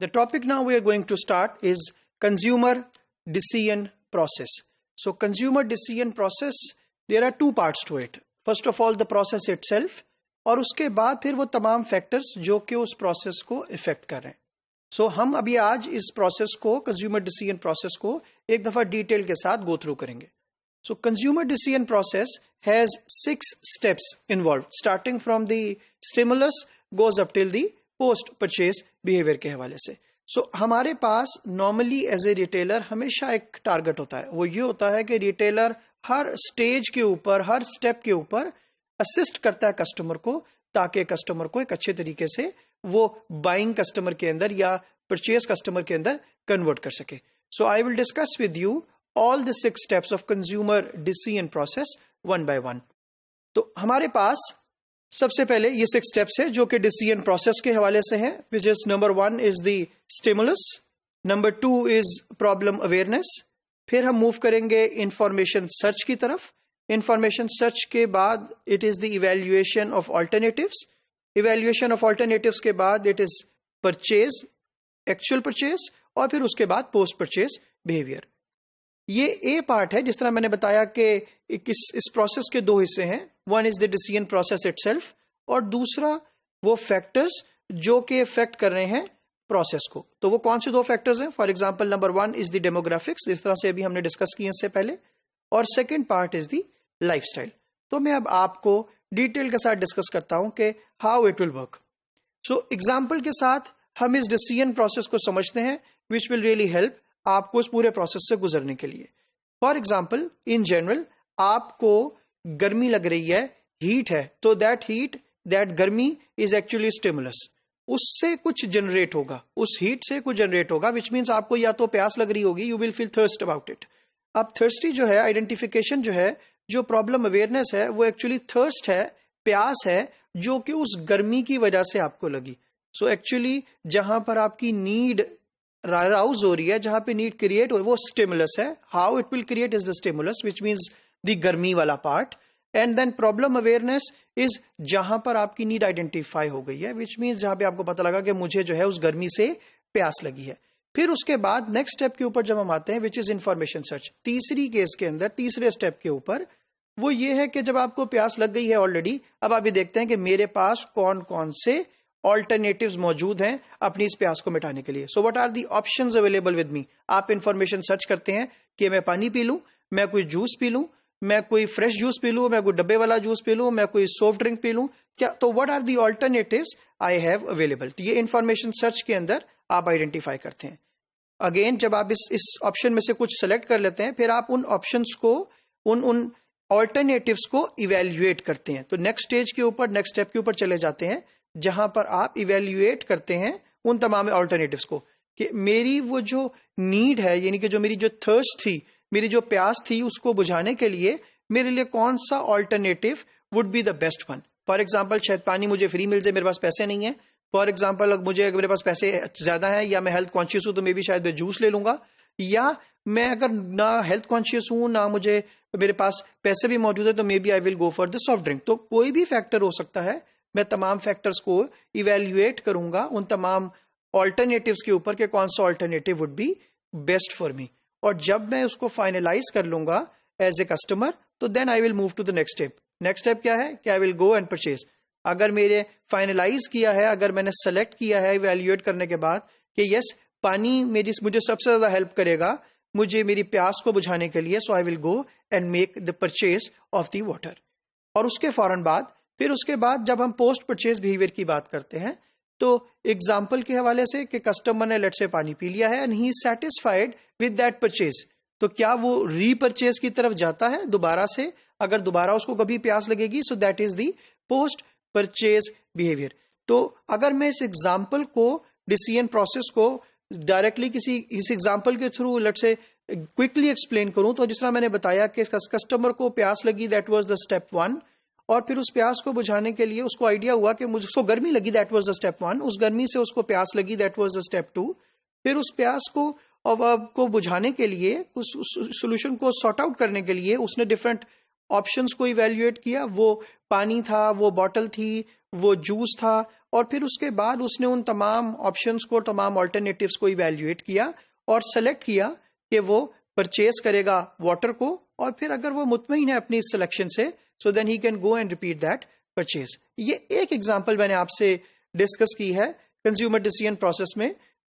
The topic now we are going to start is consumer decision process. So consumer decision process, there are two parts to it. First of all, the process itself, और उसके बाद फिर वो तमाम factors जो कि उस process को इफेक्ट कर रहे हैं. सो हम अभी आज इस प्रोसेस को, कंज्यूमर डिसीजन प्रोसेस को एक दफा डिटेल के साथ गो थ्रू करेंगे. सो consumer decision process has 6 steps involve, starting from the stimulus goes up till the post purchase behaviour के हवाले से. सो हमारे पास नॉर्मली एज ए रिटेलर हमेशा एक टारगेट होता है. वो ये होता है कि रिटेलर हर स्टेज के ऊपर, हर स्टेप के ऊपर असिस्ट करता है कस्टमर को, ताकि कस्टमर को एक अच्छे तरीके से वो बाइंग कस्टमर के अंदर या परचेज कस्टमर के अंदर कन्वर्ट कर सके. So I will discuss with you all the 6 steps of consumer decision process one by one. तो हमारे पास सबसे पहले ये 6 स्टेप्स है जो कि डिसीजन प्रोसेस के हवाले से हैं, which is number 1 is the stimulus, number 2 is problem awareness, फिर हम मूव करेंगे इंफॉर्मेशन सर्च की तरफ. इंफॉर्मेशन सर्च के बाद it is the evaluation of alternatives, evaluation of alternatives के बाद it is purchase, actual purchase, और फिर उसके बाद पोस्ट परचेज बिहेवियर. ये ए पार्ट है. जिस तरह मैंने बताया कि इस प्रोसेस के 2 हिस्से हैं. One is the decision process itself, और दूसरा वो फैक्टर्स जो कि इफेक्ट कर रहे हैं प्रोसेस को. तो वो कौन से 2 फैक्टर्स हैं? For example number 1 is the demographics, जिस तरह से अभी हमने डिस्कस किए इससे पहले, और second part is the lifestyle. तो मैं अब आपको डिटेल के साथ डिस्कस करता हूं कि how it will work. So example के साथ हम इस डिसीजन प्रोसेस को समझते हैं, विच विल रियली हेल्प आपको इस पूरे प्रोसेस से गुजरने के लिए. फॉर एग्जाम्पल इन जनरल आपको गर्मी लग रही है, हीट है, तो दैट हीट, दैट गर्मी इज एक्चुअली स्टिमुलस. उससे कुछ जनरेट होगा, उस हीट से कुछ जनरेट होगा, विच मीन्स आपको या तो प्यास लग रही होगी, you will feel thirst about it. अब थर्स्टी जो है, आइडेंटिफिकेशन जो है, जो प्रॉब्लम अवेयरनेस है, वो एक्चुअली थर्स्ट है, प्यास है, जो कि उस गर्मी की वजह से आपको लगी. सो एक्चुअली जहां पर आपकी नीड राउज हो रही है, जहां पे नीड क्रिएट हो, वो स्टिमुलस है. How it will create is the stimulus, which means the गर्मी वाला part. And then problem awareness is जहां पर आपकी नीड आइडेंटिफाई हो गई है, विच मीन्स जहां पे आपको पता लगा कि मुझे जो है उस गर्मी से प्यास लगी है. फिर उसके बाद नेक्स्ट स्टेप के ऊपर जब हम आते हैं, विच इज इंफॉर्मेशन सर्च. तीसरी केस के अंदर, तीसरे स्टेप के ऊपर वो ये है कि जब आपको प्यास लग गई है ऑलरेडी, अब आप ये देखते हैं कि मेरे पास कौन कौन से ऑल्टरनेटिव्स मौजूद हैं अपनी इस प्यास को मिटाने के लिए. So what are the options available with me. आप इंफॉर्मेशन सर्च करते हैं कि मैं पानी पी लूं, मैं कोई जूस पी लूं, मैं कोई फ्रेश जूस पी लूं, मैं कोई डब्बे वाला जूस पी लूं, मैं कोई सॉफ्ट ड्रिंक पी लूं, क्या. तो what are the alternatives I have available. ये इंफॉर्मेशन सर्च के अंदर आप आइडेंटिफाई करते हैं. अगेन जब आप इस ऑप्शन में से कुछ सेलेक्ट कर लेते हैं, फिर आप उन ऑप्शंस को, उन ऑल्टरनेटिव्स को इवेल्युएट करते हैं. तो नेक्स्ट स्टेज के ऊपर, नेक्स्ट स्टेप के ऊपर चले जाते हैं, जहां पर आप इवेल्युएट करते हैं उन तमाम ऑल्टरनेटिव्स को, कि मेरी वो जो नीड है, यानी कि जो मेरी जो थर्स्ट थी, मेरी जो प्यास थी, उसको बुझाने के लिए मेरे लिए कौन सा alternative would be the best one. For example शायद पानी मुझे फ्री मिल जाए, मेरे पास पैसे नहीं है. फॉर एग्जाम्पल अगर मेरे पास पैसे ज्यादा है, या मैं हेल्थ कॉन्शियस हूं, तो मे बी शायद मैं जूस ले लूंगा. या मैं अगर ना हेल्थ कॉन्शियस हूं, ना मुझे मेरे पास पैसे भी मौजूद है, तो maybe I will go for the soft drink. तो कोई भी फैक्टर हो सकता है. मैं तमाम फैक्टर्स को इवेल्युएट करूंगा उन तमाम ऑल्टरनेटिव्स के ऊपर कि कौन सा alternative would be best for me. और जब मैं उसको फाइनलाइज कर लूंगा एज ए कस्टमर, तो then I will move to the next step. Next step क्या है कि I will go and purchase. अगर मेरे फाइनलाइज किया है, अगर मैंने सेलेक्ट किया है इवेल्युएट करने के बाद कि यस, पानी मुझे सबसे ज्यादा हेल्प करेगा मुझे मेरी प्यास को बुझाने के लिए, so I will go and make the purchase of the water. और उसके फौरन बाद, फिर उसके बाद जब हम पोस्ट परचेज बिहेवियर की बात करते हैं, तो एग्जाम्पल के हवाले से कि कस्टमर ने लेट से पानी पी लिया है and he is satisfied with that purchase, तो क्या वो रीपरचेज की तरफ जाता है दोबारा से? अगर दोबारा उसको कभी प्यास लगेगी, सो that is the post purchase behaviour. तो अगर मैं इस एग्जाम्पल को, डिसीजन प्रोसेस को डायरेक्टली इस एग्जाम्पल के थ्रू लेट से क्विकली एक्सप्लेन करूं, तो जिस तरह मैंने बताया कि कस्टमर को प्यास लगी, दैट वाज द स्टेप 1. और फिर उस प्यास को बुझाने के लिए उसको आइडिया हुआ कि मुझे उसको गर्मी लगी, दैट वाज द स्टेप 1. उस गर्मी से उसको प्यास लगी, दैट वाज द स्टेप 2. फिर उस प्यास को बुझाने के लिए, उस सोल्यूशन को सॉर्ट आउट करने के लिए उसने डिफरेंट ऑप्शंस को इवेल्युएट किया. वो पानी था, वो बॉटल थी, वो जूस था, और फिर उसके बाद उसने उन तमाम ऑप्शंस को, तमाम ऑल्टरनेटिव्स को इवेल्युएट किया और सेलेक्ट किया कि वो परचेज करेगा वाटर को, और फिर अगर वो मुतमईन है अपनी इस सिलेक्शन से, so then he can go and repeat that purchase. ये एक एग्जांपल मैंने आपसे डिस्कस की है कंज्यूमर डिसीजन प्रोसेस में,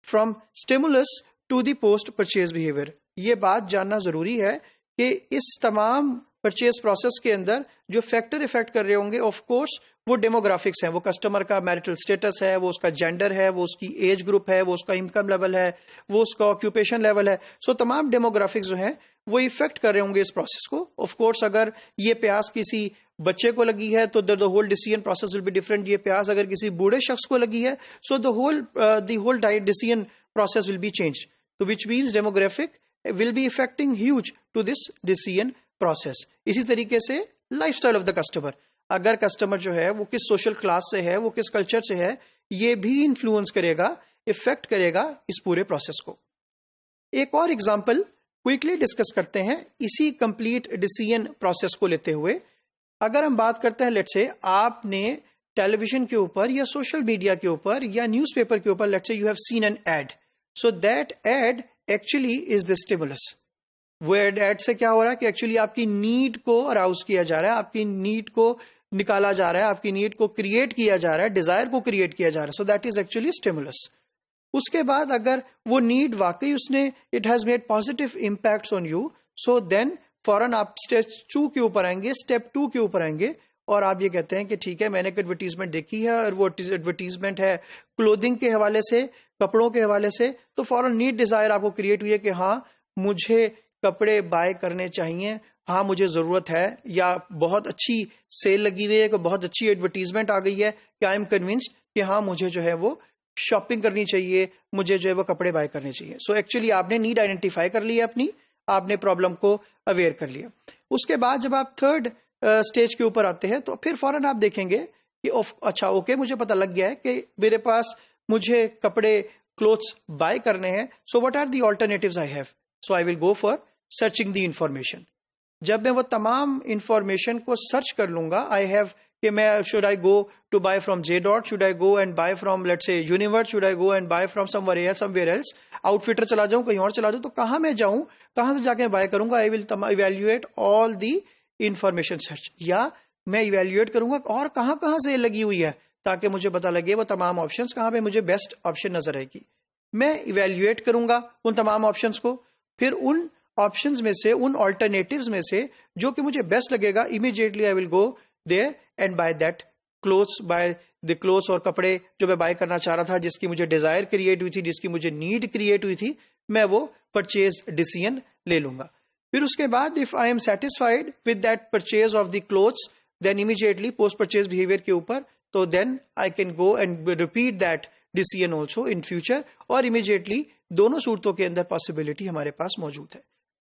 from stimulus to the post purchase behaviour. ये बात जानना जरूरी है कि इस तमाम परचेज प्रोसेस के अंदर जो फैक्टर इफेक्ट कर रहे होंगे, ऑफ कोर्स वो डेमोग्राफिक्स है, वो कस्टमर का मैरिटल स्टेटस है, वो उसका जेंडर है, वो उसकी एज ग्रुप है, वो उसका इनकम लेवल है, वो उसका ऑक्यूपेशन लेवल है। सो तमाम डेमोग्राफिक्स जो है वो इफेक्ट कर रहे होंगे इस प्रोसेस को। ऑफ कोर्स अगर ये प्यास किसी बच्चे को लगी है तो the whole decision process will be different. ये प्यास अगर किसी बूढ़े शख्स को लगी है, so the whole decision process will be change, तो which means demographic will be affecting huge to this decision process. इसी तरीके से लाइफस्टाइल ऑफ द कस्टमर, अगर कस्टमर जो है वो किस सोशल क्लास से है, वो किस कल्चर से है, ये भी इन्फ्लुएंस करेगा, इफेक्ट करेगा इस पूरे प्रोसेस को। एक और एग्जांपल क्विकली डिस्कस करते हैं इसी कंप्लीट डिसीजन प्रोसेस को लेते हुए। अगर हम बात करते हैं, लेट्स से आपने टेलीविजन के ऊपर या सोशल मीडिया के ऊपर या न्यूज़पेपर के ऊपर, let's say you have seen an ad, so that ad actually is the stimulus. वो एड से क्या हो रहा है कि एक्चुअली आपकी नीड को अराउज किया जा रहा है, आपकी नीड को निकाला जा रहा है, आपकी नीड को क्रिएट किया जा रहा है, डिजायर को क्रिएट किया जा रहा है, so that is actually stimulus. उसके बाद अगर वो नीड वाकई उसने it has made positive impacts on you, so then फौरन आप स्टेप 2 के ऊपर आएंगे, स्टेप 2 के ऊपर आएंगे और आप ये कहते हैं कि ठीक है, मैंने एक एडवर्टीजमेंट देखी है और वो एडवर्टीजमेंट है क्लोथिंग के हवाले से, कपड़ों के हवाले से, तो फौरन नीड डिजायर आपको क्रिएट हुई है कि हाँ मुझे कपड़े बाय करने चाहिए, हाँ मुझे जरूरत है, या बहुत अच्छी सेल लगी हुई है, बहुत अच्छी एडवर्टीजमेंट आ गई है कि आई एम कन्विंस्ड कि हाँ मुझे जो है वो शॉपिंग करनी चाहिए, मुझे जो है वो कपड़े बाय करने चाहिए। सो एक्चुअली आपने नीड आइडेंटिफाई कर लिया अपनी, आपने प्रॉब्लम को अवेयर कर लिया। उसके बाद जब आप थर्ड स्टेज के ऊपर आते हैं तो फिर फौरन आप देखेंगे कि अच्छा ओके, मुझे पता लग गया है कि मेरे पास मुझे कपड़े क्लोथ्स बाय करने हैं, so what are the alternatives I have, so I will go for searching the information. जब मैं वो तमाम इंफॉर्मेशन को सर्च कर लूंगा, आई हैव कि मैं should I go to buy from J dot, should I go and buy from let's say universe, should I go and buy from somewhere else, outfitter चला जाऊं, कहीं और चला जाऊं, तो कहां मैं जाऊं, कहां से जाके बाय करूंगा, I will evaluate all the information search, या मैं इवेल्युएट करूंगा और कहां कहां से लगी हुई है ताकि मुझे पता लगे वो तमाम ऑप्शंस कहां पे मुझे बेस्ट ऑप्शन नजर आएगी। मैं इवेल्युएट करूंगा उन तमाम ऑप्शंस को, फिर उन ऑप्शंस में से, उन ऑल्टरनेटिव्स में से जो कि मुझे बेस्ट लगेगा, immediately I will go there and buy that clothes, buy the clothes और कपड़े जो मैं बाय करना चाह रहा था, जिसकी मुझे डिजायर क्रिएट हुई थी, जिसकी मुझे नीड क्रिएट हुई थी, मैं वो परचेज डिसीजन ले लूंगा। फिर उसके बाद if I am satisfied with that purchase of the clothes, then immediately post purchase behaviour के ऊपर, तो then I can go and repeat that decision also in future, और इमीडिएटली दोनों सूरतों के अंदर पॉसिबिलिटी हमारे पास मौजूद है।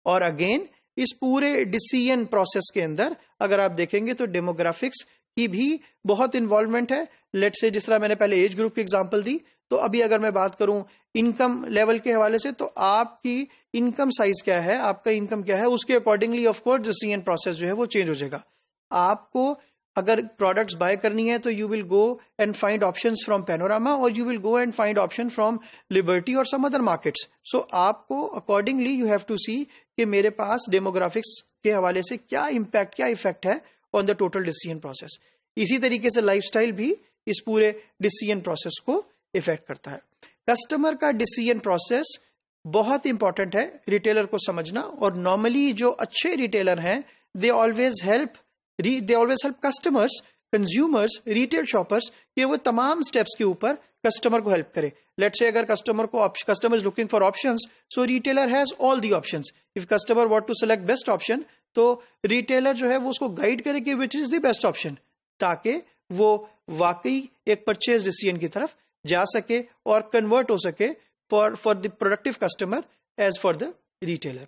और अगेन इस पूरे डिसीजन प्रोसेस के अंदर अगर आप देखेंगे तो डेमोग्राफिक्स की भी बहुत इन्वॉल्वमेंट है। लेट्स से जिस तरह मैंने पहले एज ग्रुप की एग्जांपल दी, तो अभी अगर मैं बात करूं इनकम लेवल के हवाले से, तो आपकी इनकम साइज क्या है, आपका इनकम क्या है, उसके accordingly of course decision process जो है वो चेंज हो जाएगा। आपको अगर प्रोडक्ट्स बाय करनी है तो you will go and find options from Panorama, और you will go and find option from Liberty और सम अदर मार्केट्स। सो आपको accordingly you have to see कि मेरे पास डेमोग्राफिक्स के हवाले से क्या इम्पैक्ट, क्या इफेक्ट है on the total decision process. इसी तरीके से लाइफस्टाइल भी इस पूरे डिसीजन प्रोसेस को इफेक्ट करता है। कस्टमर का डिसीजन प्रोसेस बहुत इंपॉर्टेंट है रिटेलर को समझना, और नॉर्मली जो अच्छे रिटेलर हैं they always help customers, consumers, retail shoppers कि वो तमाम स्टेप्स के ऊपर कस्टमर को हेल्प करे। लेट्स से अगर customer is looking for options, so retailer has all the options. If customer want to select best option, तो रिटेलर जो है वो उसको गाइड करे कि which is the best option, ताकि वो वाकई एक परचेज डिसीजन की तरफ जा सके और कन्वर्ट हो सके for the productive customer as for the retailer.